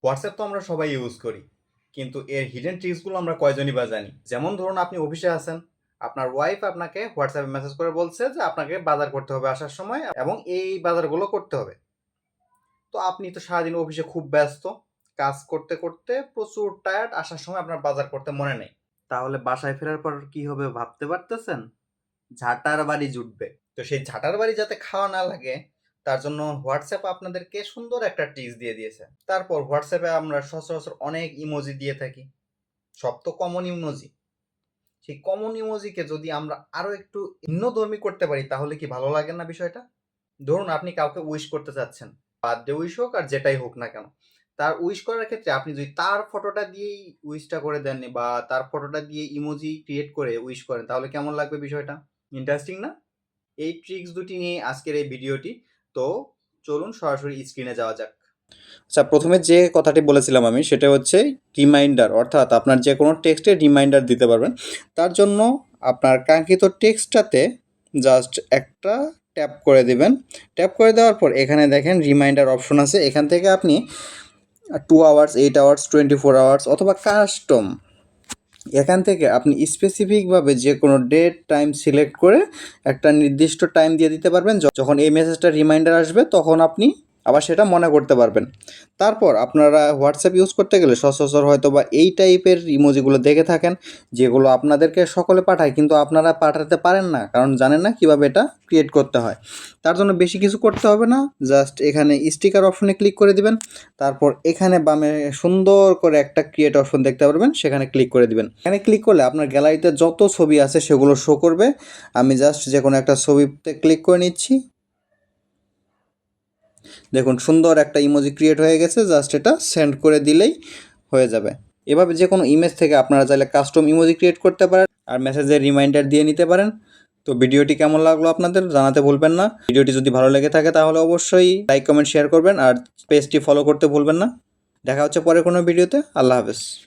WhatsApp তো আমরা সবাই ইউজ করি, কিন্তু এর হিডেন ট্রিক্সগুলো আমরা কয়জনই বা জানি। যেমন ধরুন আপনি অফিসে আছেন, আপনার ওয়াইফ আপনাকে হোয়াটসঅ্যাপে মেসেজ করে বলছে যে আপনাকে বাজার করতে হবে আসার সময় এবং এই বাজারগুলো করতে হবে। তো আপনি তো সারাদিন অফিসে খুব ব্যস্ত, কাজ করতে করতে প্রচুর টায়ার্ড, আসার সময় আপনার বাজার করতে মনে নেই। তাহলে বাসায় ফেরার পর কি হবে ভাবতে পারতেছেন? ঝাঁটার বাড়ি জুটবে। তো সেই ঝাঁটার বাড়ি যাতে খাওয়া না লাগে, তার জন্য হোয়াটসঅ্যাপ আপনাদেরকে সুন্দর একটা ট্রিক্স দিয়ে দিয়েছে। তারপর হোয়াটসঅ্যাপে আমরা সচরাচর অনেক ইমোজি দিয়ে থাকি, সব তো কমন ইমোজি। সেই কমন ইমোজিকে যদি আমরা আরো একটু ভিন্নধর্মী করতে পারি তাহলে কি ভালো লাগে না বিষয়টা? ধরুন আপনি কাউকে উইশ করতে চাচ্ছেন, বার্থডে উইশ হোক আর যেটাই হোক না কেন, তার উইশ করার ক্ষেত্রে আপনি যদি তার ফটোটা দিয়েই উইশটা করে দেন বা তার ফটোটা দিয়ে ইমোজি ক্রিয়েট করে উইশ করেন, তাহলে কেমন লাগবে বিষয়টা? ইন্টারেস্টিং না? এই ট্রিক্স দুটি নিয়ে আজকের এই ভিডিওটি। তো চলুন সরাসরি স্ক্রিনে যাওয়া যাক। আচ্ছা, প্রথমে যে কথাটি বলেছিলাম আমি সেটা হচ্ছে রিমাইন্ডার, অর্থাৎ আপনার যে কোনো টেক্সটে রিমাইন্ডার দিতে পারবেন। তার জন্য আপনার কাঙ্ক্ষিত টেক্সটটাতে জাস্ট একটা ট্যাপ করে দিবেন। ট্যাপ করে দেওয়ার পর এখানে দেখেন রিমাইন্ডার অপশন আছে। এখান থেকে আপনি 2 আওয়ার্স, 8 আওয়ার্স, 24 আওয়ার্স অথবা কাস্টম, এখান থেকে আপনি স্পেসিফিকভাবে যে কোনো ডেট টাইম সিলেক্ট করে একটা নির্দিষ্ট টাইম দিয়ে দিতে পারবেন। যখন এই মেসেজটা রিমাইন্ডার আসবে তখন আপনি আবার সেটা মনে করতে পারবেন। তারপর আপনারা হোয়াটসঅ্যাপ ইউজ করতে গেলে সচরাচর হয়তো বা এই টাইপের ইমোজিগুলো দেখে থাকেন, যেগুলো আপনাদেরকে সকলে পাঠায় কিন্তু আপনারা পাঠাতে পারেন না, কারণ জানেন না কীভাবে এটা ক্রিয়েট করতে হয়। তার জন্য বেশি কিছু করতে হবে না, জাস্ট এখানে স্টিকার অপশনে ক্লিক করে দিবেন। তারপর এখানে বামে সুন্দর করে একটা ক্রিয়েট অপশন দেখতে পারবেন, সেখানে ক্লিক করে দিবেন। এখানে ক্লিক করলে আপনার গ্যালারিতে যত ছবি আছে সেগুলো শো করবে। আমি জাস্ট যে কোনো একটা ছবিতে ক্লিক করে নিচ্ছি। দেখুন সুন্দর একটা ইমোজি ক্রিয়েট হয়ে গেছে, জাস্ট এটা সেন্ড করে দিলেই হয়ে যাবে। এভাবে যে কোনো ইমেজ থেকে আপনারা চাইলে কাস্টম ইমোজি ক্রিয়েট করতে পারেন আর মেসেজের রিমাইন্ডার দিয়ে নিতে পারেন। তো ভিডিওটি কেমন লাগলো আপনাদের জানাতে ভুলবেন না। ভিডিওটি যদি ভালো লেগে থাকে তাহলে অবশ্যই লাইক কমেন্ট শেয়ার করবেন আর পেজটি ফলো করতে ভুলবেন না। দেখা হচ্ছে পরে কোনো ভিডিওতে। আল্লাহ হাফেজ।